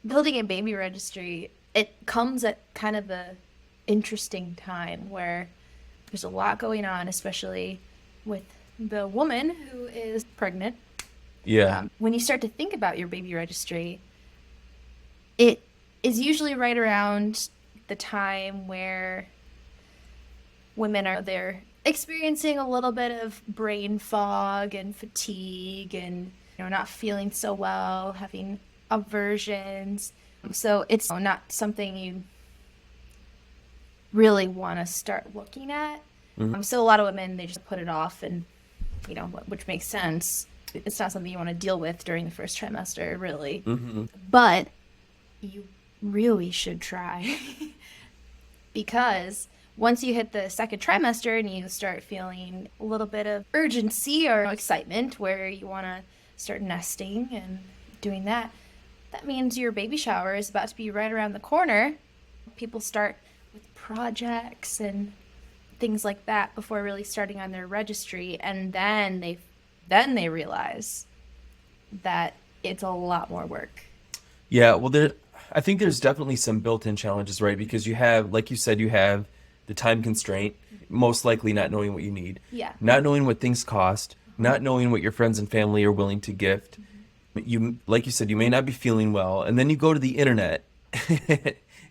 building a baby registry, it comes at kind of a interesting time where there's a lot going on, especially with the woman who is pregnant. Yeah. When you start to think about your baby registry, it is usually right around the time where women are they're experiencing a little bit of brain fog and fatigue and not feeling so well, having aversions. So it's not something you really want to start looking at. Hmm. So a lot of women they just put it off, and which makes sense. It's not something you want to deal with during the first trimester, really. Hmm. But you really should try because once you hit the second trimester and you start feeling a little bit of urgency or excitement where you want to start nesting and doing that, that means your baby shower is about to be right around the corner. People start with projects and things like that before really starting on their registry, and then they realize that it's a lot more work. Yeah, well, I think there's definitely some built-in challenges, right? Because you have, like you said, you have the time constraint, most likely not knowing what you need, Yeah. not knowing what things cost, not knowing what your friends and family are willing to gift. You, like you said, you may not be feeling well, and then you go to the internet,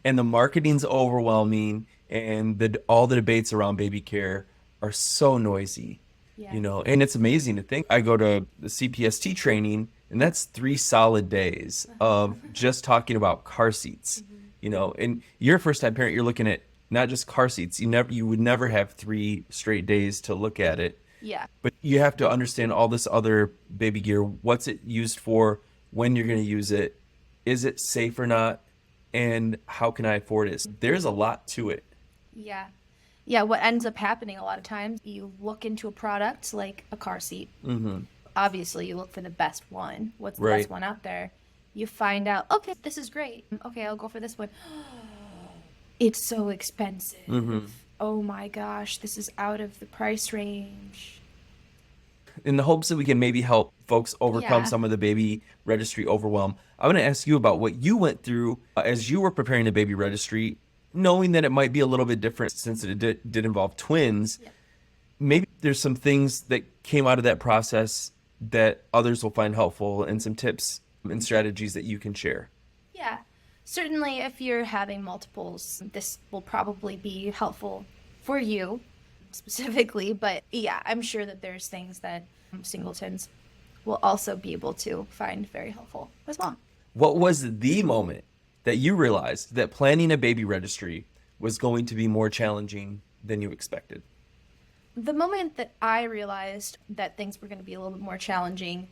and the marketing's overwhelming, and all the debates around baby care are so noisy, Yeah. and it's amazing to think. I go to the CPST training, and that's 3 solid days of just talking about car seats, and you're a first-time parent, you're looking at not just car seats. You would never have 3 straight days to look at it, Yeah. but you have to understand all this other baby gear. What's it used for? When you're going to use it? Is it safe or not? And how can I afford it? There's a lot to it. Yeah. Yeah, what ends up happening a lot of times, you look into a product like a car seat. Hmm. Obviously, you look for the best one. What's the best Right. one out there? You find out, okay, this is great. Okay, I'll go for this one. It's so Hmm. expensive. Oh my gosh, this is out of the price range. In the hopes that we can maybe help folks overcome Yeah. some of the baby registry overwhelm, I want to ask you about what you went through as you were preparing a baby registry, knowing that it might be a little bit different since it did involve twins. Yeah. Maybe there's some things that came out of that process that others will find helpful, and some tips and strategies that you can share. Yeah. Certainly, if you're having multiples, this will probably be helpful for you specifically. But yeah, I'm sure that there's things that singletons will also be able to find very helpful as well. What was the moment that you realized that planning a baby registry was going to be more challenging than you expected? The moment that I realized that things were going to be a little bit more challenging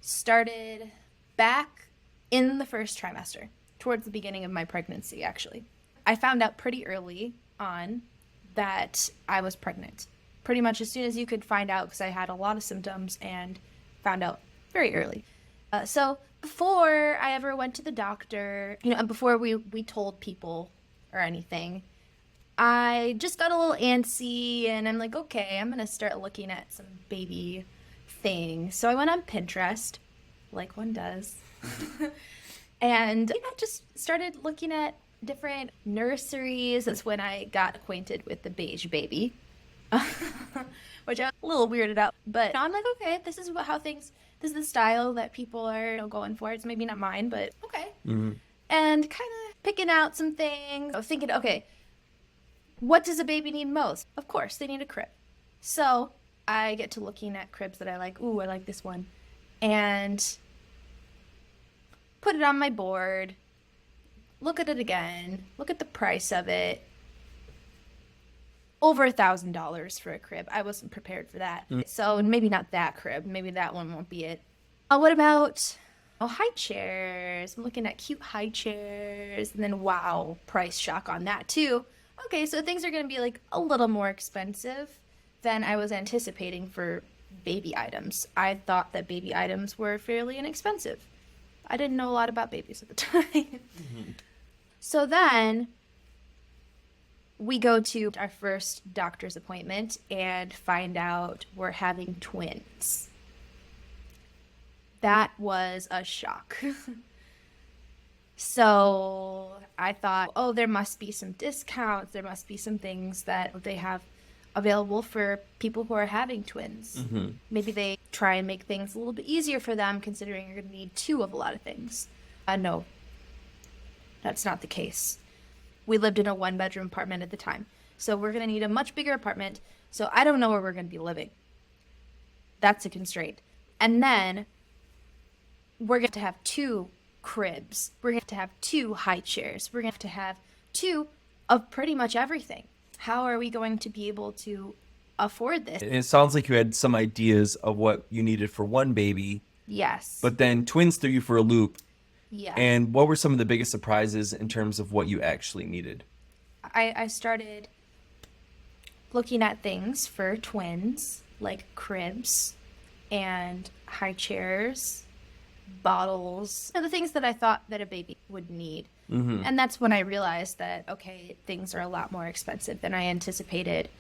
started back in the first trimester, towards the beginning of my pregnancy, actually. I found out pretty early on that I was pregnant. Pretty much as soon as you could find out, because I had a lot of symptoms and found out very early. So before I ever went to the doctor, and before we told people or anything, I just got a little antsy and I'm like, okay, I'm gonna start looking at some baby things. So I went on Pinterest, like one does, and just started looking at different nurseries. That's when I got acquainted with the beige baby, which I was a little weirded out. But I'm like, okay, this is the style that people are going for. It's maybe not mine, but okay. Hmm. And kind of picking out some things, thinking, okay, what does a baby need most? Of course, they need a crib. So I get to looking at cribs that I like. Ooh, I like this one. And put it on my board, look at it again, look at the price of it. Over $1,000 for a crib. I wasn't prepared for that. So maybe not that crib. Maybe that one won't be it. What about high chairs? I'm looking at cute high chairs. And then, wow, price shock on that too. Okay, so things are going to be like a little more expensive than I was anticipating for baby items. I thought that baby items were fairly inexpensive. I didn't know a lot about babies at the time. So then we go to our first doctor's appointment and find out we're having twins. That was a shock. So I thought, oh, there must be some discounts. There must be some things that they have available for people who are having twins. Mm-hmm. Maybe they try and make things a little bit easier for them, considering you're going to need two of a lot of things. No, that's not the case. We lived in a one-bedroom apartment at the time. So we're going to need a much bigger apartment. So I don't know where we're going to be living. That's a constraint. And then we're going to have two cribs. We're going to have two high chairs. We're going to have two of pretty much everything. How are we going to be able to afford this? It sounds like you had some ideas of what you needed for one baby, Yes. but then twins threw you for a loop. Yeah. And what were some of the biggest surprises in terms of what you actually needed? I started looking at things for twins, like cribs and high chairs, bottles, the things that I thought that a baby would need. Mm-hmm. And that's when I realized that, okay, things are a lot more expensive than I anticipated.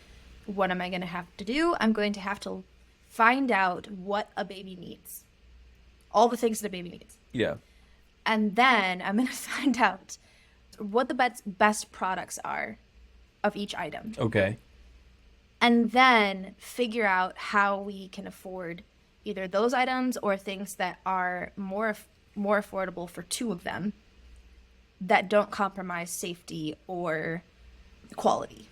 What am I going to have to do? I'm going to have to find out what a baby needs. All the things that a baby needs. Yeah. And then I'm going to find out what the best products are of each item. Okay. And then figure out how we can afford either those items or things that are more affordable for two of them that don't compromise safety or quality.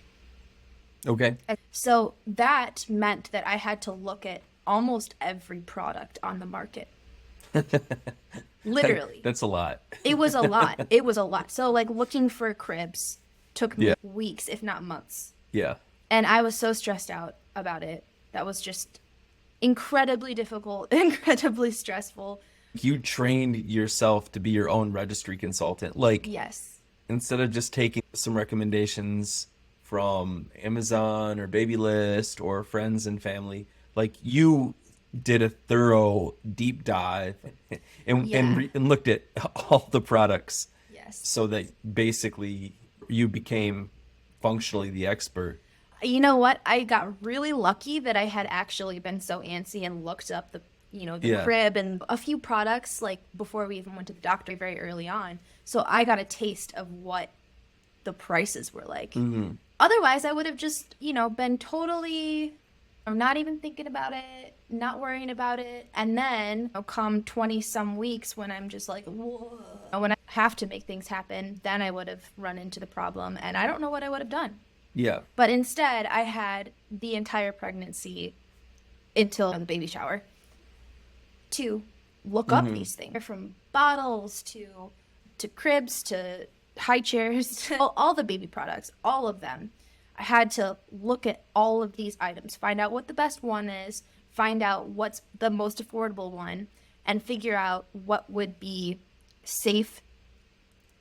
Okay. So that meant that I had to look at almost every product on the market. Literally. That's a lot. It was a lot. It was a lot. So like looking for cribs took me Yeah. weeks, if not months. Yeah. And I was so stressed out about it. That was just incredibly difficult, incredibly stressful. You trained yourself to be your own registry consultant. Like, Yes. instead of just taking some recommendations from Amazon or Babylist or friends and family, like you did a thorough deep dive and Yeah. and looked at all the products Yes. so that basically you became functionally the expert. You know what? I got really lucky that I had actually been so antsy and looked up the Yeah. crib and a few products like before we even went to the doctor very early on. So I got a taste of what the prices were like. Mm-hmm. Otherwise, I would have just, been totally not even thinking about it, not worrying about it. And then come 20 some weeks when I'm just like, whoa, when I have to make things happen, then I would have run into the problem and I don't know what I would have done. Yeah. But instead, I had the entire pregnancy until the baby shower to look up these things, from bottles to cribs to high chairs, to all the baby products, all of them. I had to look at all of these items, find out what the best one is, find out what's the most affordable one, and figure out what would be safe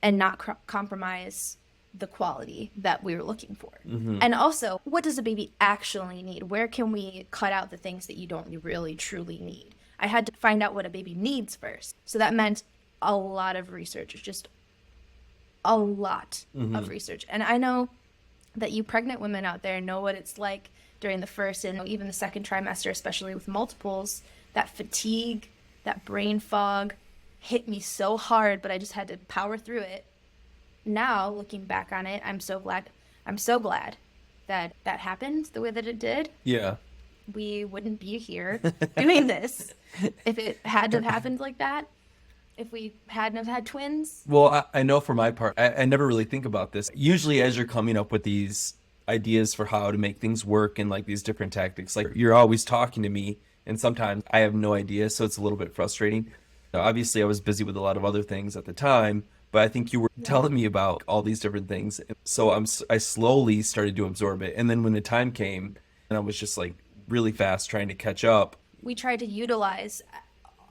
and not compromise the quality that we were looking for. And also, what does a baby actually need? Where can we cut out the things that you don't really truly need? I had to find out what a baby needs first. So that meant a lot of research, just a lot of research. And I know that you pregnant women out there know what it's like during the first and even the second trimester, especially with multiples. That fatigue, that brain fog hit me so hard, but I just had to power through it. Now, looking back on it, I'm so glad that that happened the way that it did. Yeah. We wouldn't be here doing this if it had to have happened like that. If we hadn't have had twins. Well, I know for my part, I never really think about this. Usually as you're coming up with these ideas for how to make things work and like these different tactics, like you're always talking to me and sometimes I have no idea. So it's a little bit frustrating. Now, obviously I was busy with a lot of other things at the time, but I think you were telling me about all these different things. So I slowly started to absorb it. And then when the time came and I was just like really fast trying to catch up. We tried to utilize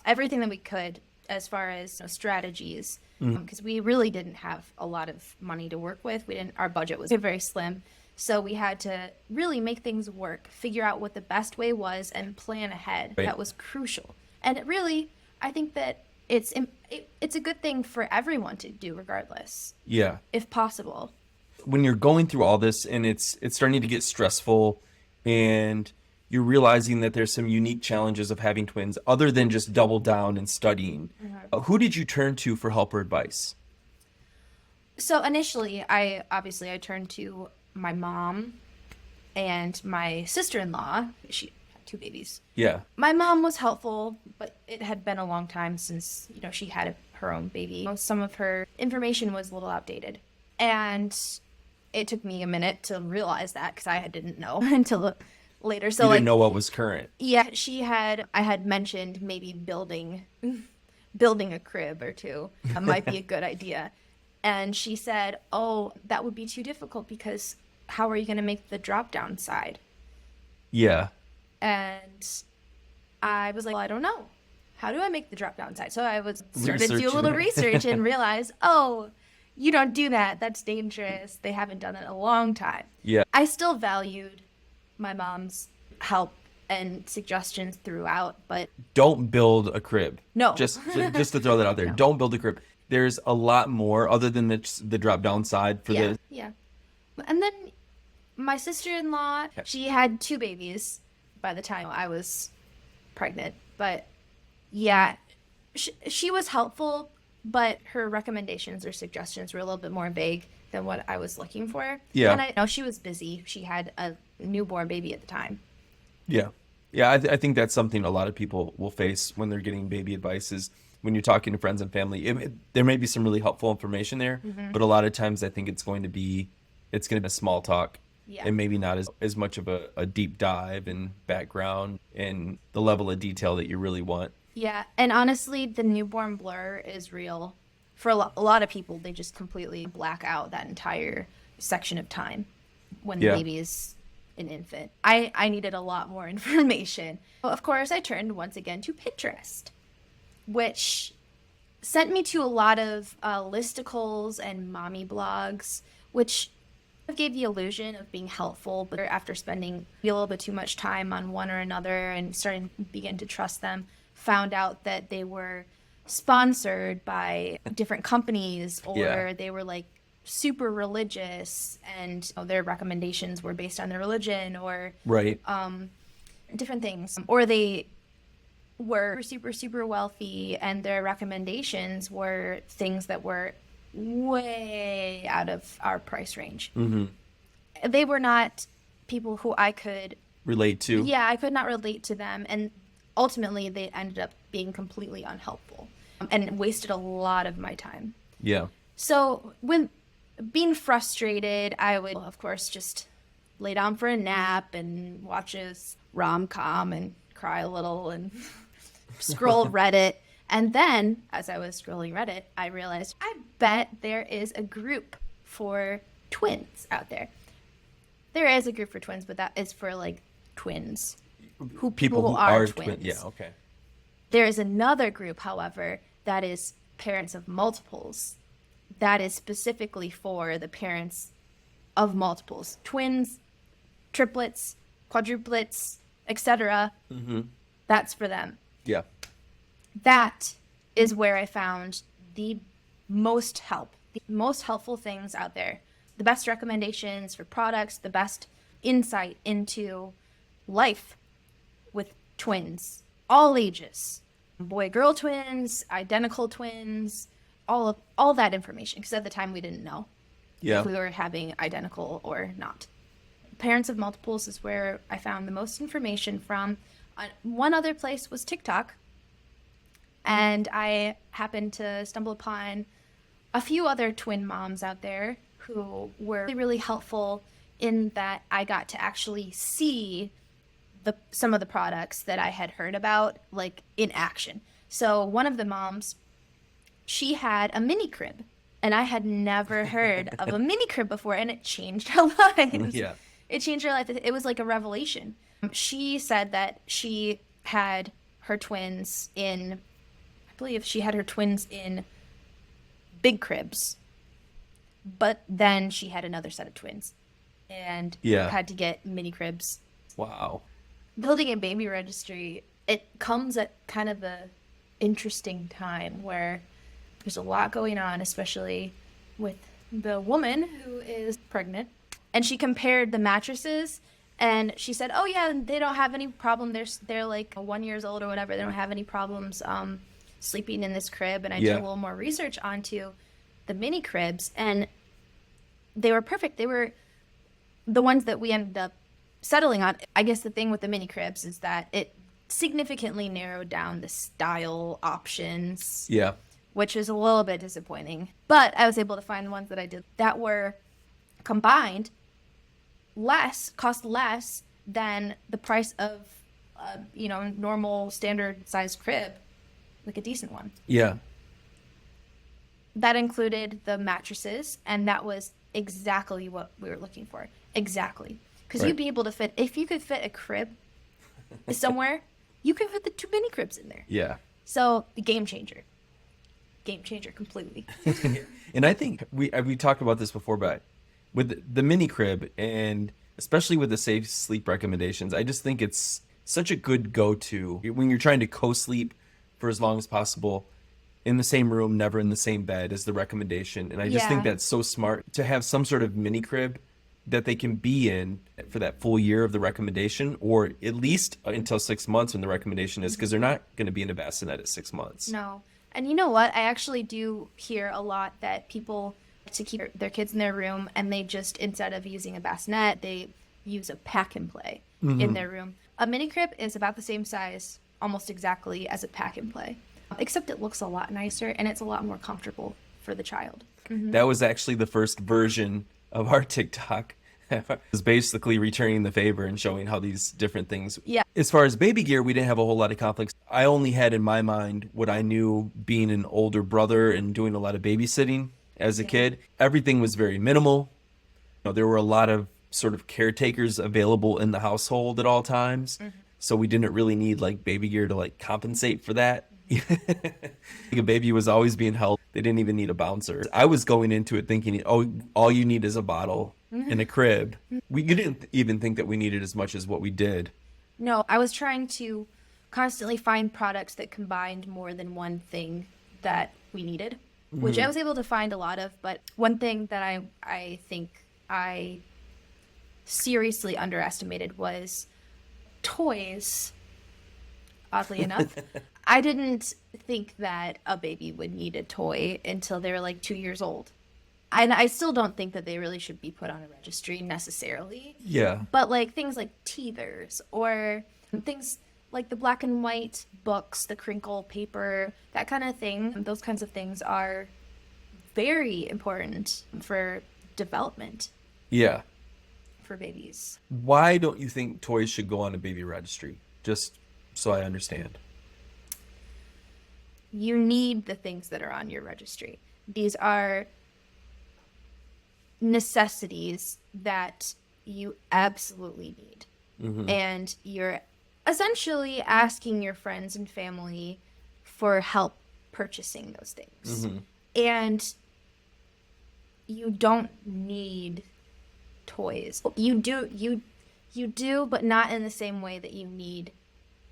everything that we could as far as strategies, because we really didn't have a lot of money to work with. Our budget was very slim. So we had to really make things work, figure out what the best way was and plan ahead. Right. That was crucial. And it really, I think that it's a good thing for everyone to do regardless, Yeah. if possible. When you're going through all this and it's starting to get stressful and you're realizing that there's some unique challenges of having twins other than just double down and studying. Who did you turn to for help or advice? So initially, I turned to my mom and my sister-in-law. She had two babies. Yeah. My mom was helpful, but it had been a long time since, she had her own baby. Some of her information was a little outdated. And it took me a minute to realize that because I didn't know until later. So You didn't know what was current. yeah, I had mentioned maybe building a crib or two might be a good idea. And she said, "Oh, that would be too difficult because how are you going to make the drop down side?" Yeah. And I was like, "Well, I don't know. How do I make the drop down side?" So I started to do a little research and realized, "Oh, you don't do that. That's dangerous. They haven't done it in a long time." Yeah. I still valued my mom's help and suggestions throughout, but Don't build a crib. no. Just to throw that out there. No. Don't build a crib. There's a lot more other than the drop down side for the. Yeah. And then my sister-in-law, she had two babies by the time I was pregnant. But yeah, she was helpful, but her recommendations or suggestions were a little bit more vague than what I was looking for. Yeah. And I know she was busy. She had a newborn baby at the time. Yeah. Yeah, I think that's something a lot of people will face when they're getting baby advice is when you're talking to friends and family. There may be some really helpful information there, but a lot of times I think it's going to be a small talk. Yeah. And maybe not as much of a deep dive and background and the level of detail that you really want. Yeah, and honestly, the newborn blur is real. For a lot of people, they just completely black out that entire section of time when the baby is an infant. I needed a lot more information. Of course, I turned once again to Pinterest, which sent me to a lot of listicles and mommy blogs, which gave the illusion of being helpful, but after spending a little bit too much time on one or another and starting to begin to trust them, found out that they were sponsored by different companies or they were like super religious and their recommendations were based on their religion or different things, or they were super, super wealthy and their recommendations were things that were way out of our price range. Mm-hmm. They were not people who I could relate to. Yeah, I could not relate to them. And ultimately, they ended up being completely unhelpful and wasted a lot of my time. Yeah. So when being frustrated, I would, of course, just lay down for a nap and watch a rom-com and cry a little and scroll Reddit. And then, as I was scrolling Reddit, I realized, I bet there is a group for twins out there. There is a group for twins, but that is for, like, twins. People who are twins. Yeah, okay. There is another group, however, that is parents of multiples. That is specifically for the parents of multiples. Twins, triplets, quadruplets, etc. Mm-hmm. That's for them. Yeah. That is where I found the most helpful things out there. The best recommendations for products, the best insight into life with twins, all ages, boy-girl twins, identical twins, all that information. Because at the time we didn't know if we were having identical or not. Parents of multiples is where I found the most information from. One other place was TikTok. And I happened to stumble upon a few other twin moms out there who were really, really helpful in that I got to actually see some of the products that I had heard about, like, in action. So one of the moms, she had a mini crib, and I had never heard of a mini crib before, and it changed her life. Yeah. It changed her life. It was like a revelation. She said that she had her twins in... I believe she had her twins in big cribs, but then she had another set of twins and had to get mini cribs. Wow. Building a baby registry, it comes at kind of a interesting time where there's a lot going on, especially with the woman who is pregnant. And she compared the mattresses and she said, "Oh yeah, they don't have any problem. They're like 1 year old or whatever. They don't have any problems sleeping in this crib." And I did a little more research onto the mini cribs, and they were perfect. They were the ones that we ended up settling on. I guess the thing with the mini cribs is that it significantly narrowed down the style options, Yeah. which is a little bit disappointing. But I was able to find the ones that I did that were combined cost less than the price of normal standard sized crib, like a decent one. Yeah. That included the mattresses, and that was exactly what we were looking for. Exactly. Because Right. you'd be able to fit, if you could fit a crib somewhere, you could fit the 2 mini cribs in there. Yeah. So, the game changer. Game changer completely. And I think we talked about this before, but with the mini crib, and especially with the safe sleep recommendations, I just think it's such a good go-to when you're trying to co-sleep for as long as possible in the same room, never in the same bed, as the recommendation. And I just think Yeah. that's so smart to have some sort of mini crib that they can be in for that full year of the recommendation, or at least until 6 months when the recommendation is, because they're not going to be in a bassinet at 6 months. No. And you know what? I actually do hear a lot that people to keep their kids in their room, and they just, instead of using a bassinet, they use a pack and play in their room. A mini crib is about the same size, almost exactly, as a pack and play, except it looks a lot nicer and it's a lot more comfortable for the child. That was actually the first version of our TikTok. It was basically returning the favor and showing how these different things. Yeah. As far as baby gear, we didn't have a whole lot of conflicts. I only had in my mind what I knew being an older brother and doing a lot of babysitting as a kid. Everything was very minimal. There were a lot of sort of caretakers available in the household at all times. So we didn't really need like baby gear to like compensate for that. A baby was always being held. They didn't even need a bouncer. I was going into it thinking, oh, all you need is a bottle and a crib. You didn't even think that we needed as much as what we did. No, I was trying to constantly find products that combined more than one thing that we needed, which I was able to find a lot of. But one thing that I think I seriously underestimated was toys, oddly enough. I didn't think that a baby would need a toy until they were like 2 years old. And I still don't think that they really should be put on a registry necessarily. Yeah. But like things like teethers, or things like the black and white books, the crinkle paper, that kind of thing. Those kinds of things are very important for development Yeah. for babies. Why don't you think toys should go on a baby registry? Just so I understand. You need the things that are on your registry. These are necessities that you absolutely need. And you're essentially asking your friends and family for help purchasing those things. And you don't need toys. You do, but not in the same way that you need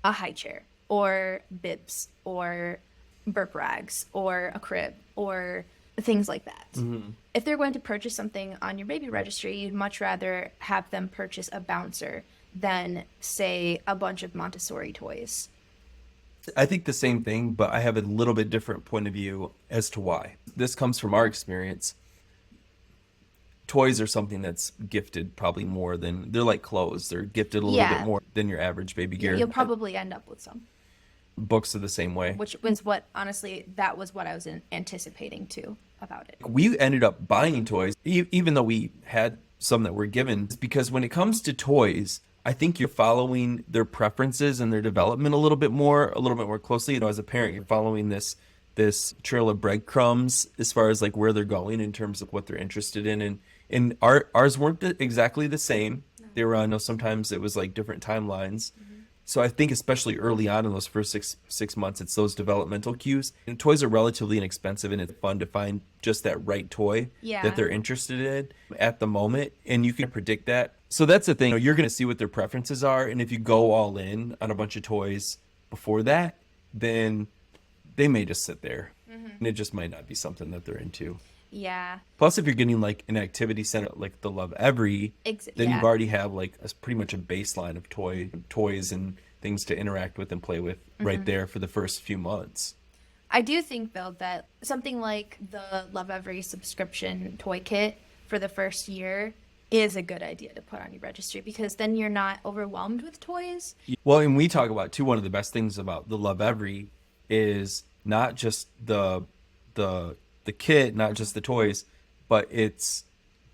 a high chair or bibs or burp rags or a crib or things like that. If they're going to purchase something on your baby registry, you'd much rather have them purchase a bouncer than, say, a bunch of Montessori toys. I think the same thing, but I have a little bit different point of view as to why. This comes from our experience. Toys are something that's gifted probably more than, they're like clothes. They're gifted a little bit more than your average baby gear. You'll probably end up with some. Books are the same way. Which was what, honestly, that was what I was anticipating too about it. We ended up buying toys, even though we had some that were given, because when it comes to toys, I think you're following their preferences and their development a little bit more closely. As a parent, you're following this trail of breadcrumbs as far as like where they're going in terms of what they're interested in. And ours weren't exactly the same. No. They were, I know sometimes it was like different timelines. So I think especially early on in those first six months, it's those developmental cues. And toys are relatively inexpensive, and it's fun to find just that right toy that they're interested in at the moment. And you can predict that. So that's the thing. You're going to see what their preferences are. And if you go all in on a bunch of toys before that, then they may just sit there. And it just might not be something that they're into. Yeah. Plus, if you're getting like an activity center like the Love Every, then you've already have like pretty much a baseline of toys and things to interact with and play with right there for the first few months. I do think though that something like the Love Every subscription toy kit for the first year is a good idea to put on your registry, because then you're not overwhelmed with toys. Well, and we talk about too, one of the best things about the Love Every is not just the the kit, not just the toys, but it's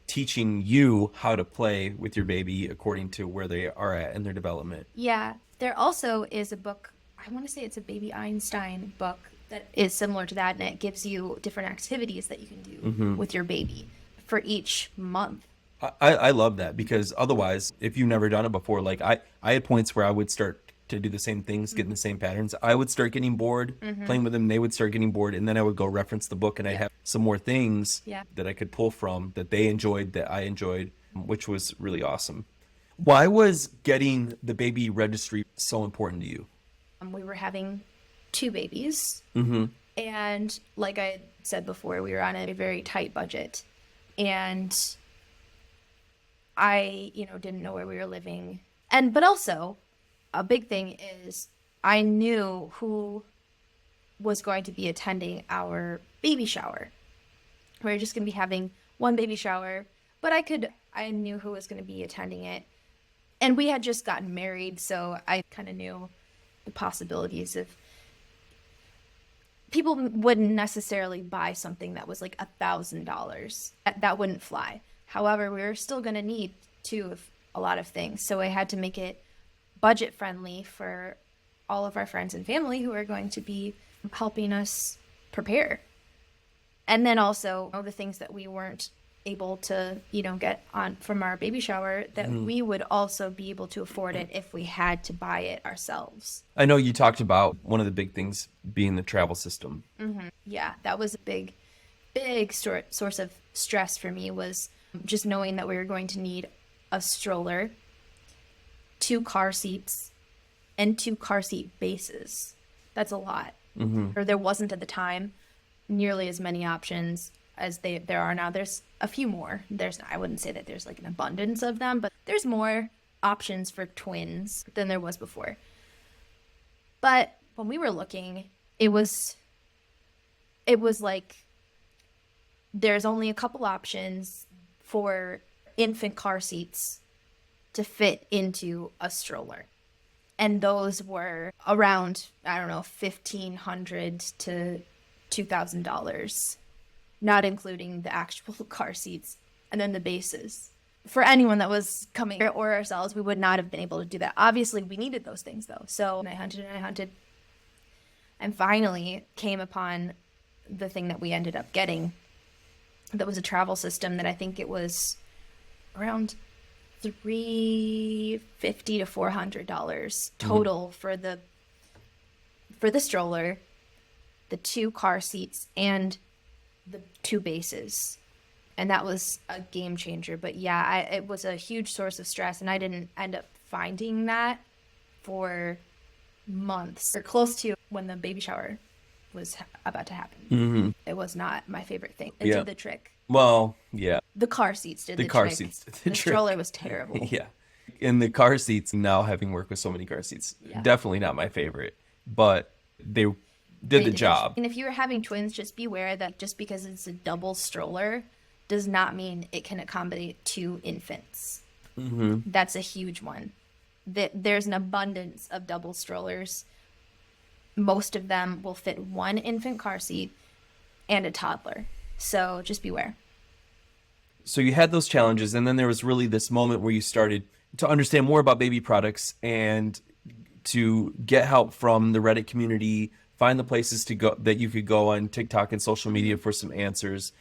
teaching you how to play with your baby according to where they are at in their development. Yeah, there also is a book, I want to say it's a Baby Einstein book that is similar to that, and it gives you different activities that you can do with your baby for each month. I love that, because otherwise, if you've never done it before, like I had points where I would start to do the same things, getting the same patterns. I would start getting bored playing with them. They would start getting bored. And then I would go reference the book, and I'd have some more things that I could pull from that they enjoyed, that I enjoyed, which was really awesome. Why was getting the baby registry so important to you? We were having two babies. Mm-hmm. And like I said before, we were on a very tight budget. And I, didn't know where we were living. But also, a big thing is I knew who was going to be attending our baby shower. We were just going to be having one baby shower, but I knew who was going to be attending it. And we had just gotten married, so I kind of knew the possibilities of people wouldn't necessarily buy something that was like $1,000. That wouldn't fly. However, we were still going to need a lot of things. So I had to make it budget friendly for all of our friends and family who are going to be helping us prepare. And then also the things that we weren't able to, get on from our baby shower, that we would also be able to afford it if we had to buy it ourselves. I know you talked about one of the big things being the travel system. Yeah, that was a big source of stress for me, was just knowing that we were going to need a stroller, 2 car seats, and 2 car seat bases. That's a lot. Or there wasn't at the time nearly as many options as there are now. There's a few more. I wouldn't say that there's like an abundance of them, but there's more options for twins than there was before. But when we were looking, it was like there's only a couple options for infant car seats to fit into a stroller. And those were around, I don't know, $1,500 to $2,000, not including the actual car seats and then the bases. For anyone that was coming or ourselves, we would not have been able to do that. Obviously, we needed those things though. So I hunted and finally came upon the thing that we ended up getting. That was a travel system that I think it was around $350 to $400 total for the stroller, the 2 car seats, and the 2 bases. And that was a game changer. But yeah, it was a huge source of stress, and I didn't end up finding that for months, or close to when the baby shower was about to happen. It was not my favorite thing. It did the trick. Well, yeah. The car seats did the trick. The car seats did the trick. Stroller was terrible. Yeah. And the car seats, now having worked with so many car seats, definitely not my favorite, but they did the job. And if you were having twins, just be aware that just because it's a double stroller does not mean it can accommodate 2 infants. That's a huge one. There's an abundance of double strollers. Most of them will fit 1 infant car seat and a toddler. So just beware. So you had those challenges, and then there was really this moment where you started to understand more about baby products and to get help from the Reddit community, find the places to go that you could go on TikTok and social media for some answers.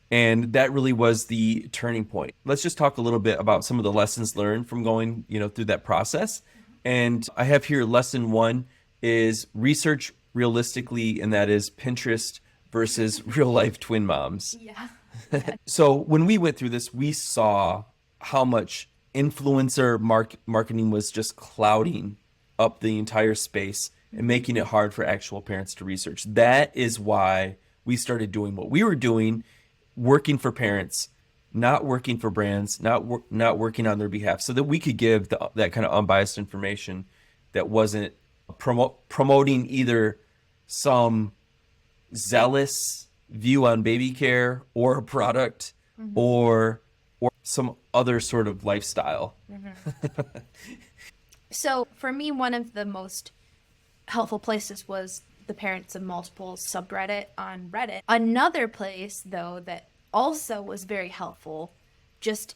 And that really was the turning point. Let's just talk a little bit about some of the lessons learned from going, through that process. And I have here lesson 1 is research realistically, and that is Pinterest versus real life twin moms. Yeah. So when we went through this, we saw how much influencer marketing was just clouding up the entire space and making it hard for actual parents to research. That is why we started doing what we were doing, working for parents, not working for brands, not working on their behalf, so that we could give that kind of unbiased information that wasn't promoting either some zealous view on baby care or a product or some other sort of lifestyle. So for me, one of the most helpful places was the Parents of Multiple subreddit on Reddit. Another place, though, that also was very helpful, just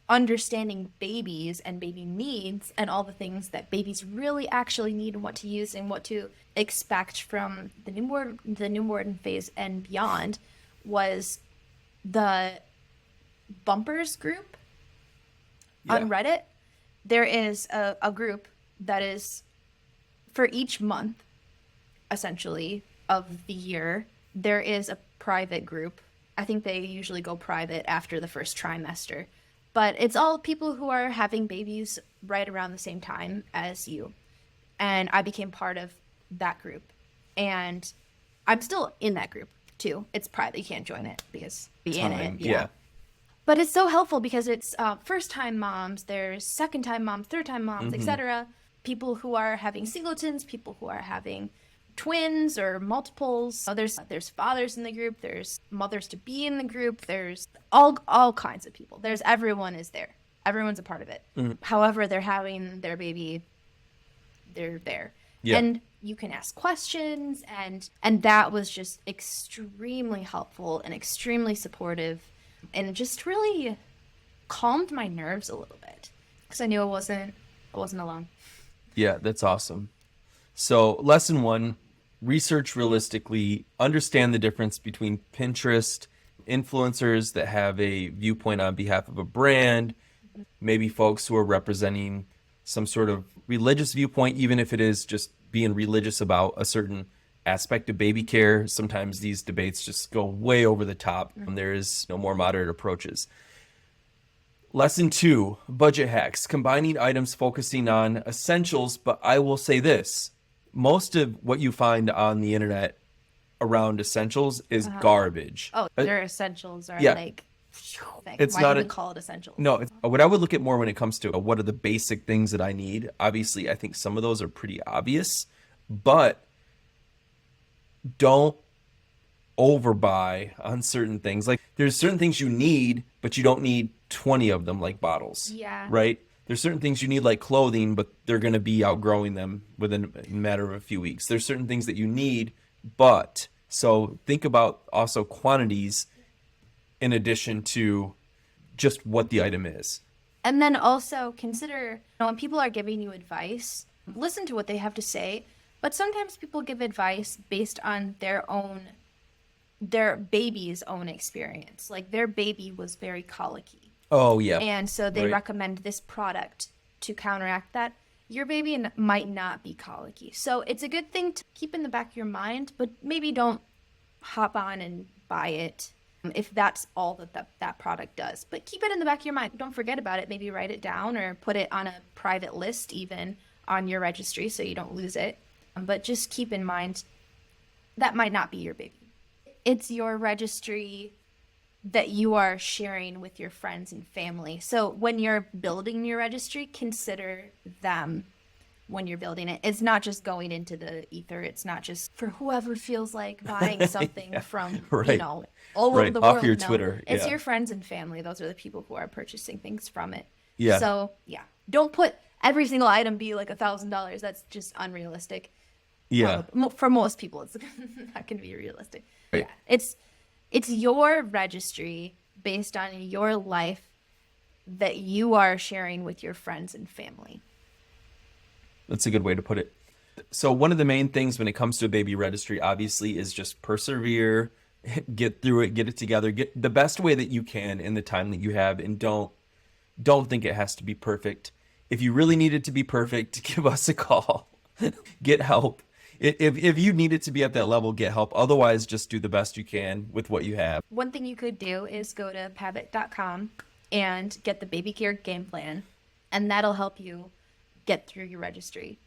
understanding babies and baby needs and all the things that babies really actually need and what to use and what to expect from the newborn phase and beyond, was the bumpers group on Reddit. There is a group that is for each month, essentially, of the year. There is a private group. I think they usually go private after the first trimester. But it's all people who are having babies right around the same time as you. And I became part of that group. And I'm still in that group, too. It's private. You can't join it because be in it. Yeah. But it's so helpful because it's first-time moms, there's second-time moms, third-time moms, etc. People who are having singletons, people who are having twins or multiples. There's fathers in the group, there's mothers-to-be in the group, there's all kinds of people. Everyone is there. Everyone's a part of it. However they're having their baby, they're there. Yeah. And you can ask questions, and that was just extremely helpful and extremely supportive. And it just really calmed my nerves a little bit because I knew I wasn't alone. Yeah, that's awesome. So lesson 1, research realistically, understand the difference between Pinterest, influencers that have a viewpoint on behalf of a brand, maybe folks who are representing some sort of religious viewpoint, even if it is just being religious about a certain aspect of baby care. Sometimes these debates just go way over the top and there is no more moderate approaches. Lesson 2, budget hacks, combining items focusing on essentials. But I will say this, most of what you find on the internet around essentials is garbage. Oh, their essentials are it's why not even call it essentials? No, what I would look at more when it comes to what are the basic things that I need. Obviously, I think some of those are pretty obvious, but don't overbuy on certain things. Like there's certain things you need, but you don't need 20 of them, like bottles. Yeah. Right? There's certain things you need, like clothing, but they're going to be outgrowing them within a matter of a few weeks. There's certain things that you need, but so think about also quantities in addition to just what the item is. And then also consider, when people are giving you advice, listen to what they have to say. But sometimes people give advice based on their baby's own experience. Like their baby was very colicky. Oh, yeah. And so they recommend this product to counteract that. Your baby might not be colicky. So it's a good thing to keep in the back of your mind, but maybe don't hop on and buy it if that's all that product does. But keep it in the back of your mind. Don't forget about it. Maybe write it down or put it on a private list even on your registry so you don't lose it. But just keep in mind that might not be your baby. It's your registry that you are sharing with your friends and family. So when you're building your registry, consider them when you're building it. It's not just going into the ether. It's not just for whoever feels like buying something from, all over the world. Off your Twitter. It's your friends and family. Those are the people who are purchasing things from it. Yeah. So, don't put every single item be like $1,000. That's just unrealistic. Yeah. For most people, it's not going to be realistic. Right. Yeah. It's your registry based on your life that you are sharing with your friends and family. That's a good way to put it. So one of the main things when it comes to a baby registry, obviously, is just persevere, get through it, get it together, get the best way that you can in the time that you have, and don't think it has to be perfect. If you really need it to be perfect, give us a call. Get help. If you need it to be at that level, get help. Otherwise, just do the best you can with what you have. One thing you could do is go to pavit.com and get the baby care game plan, and that'll help you get through your registry.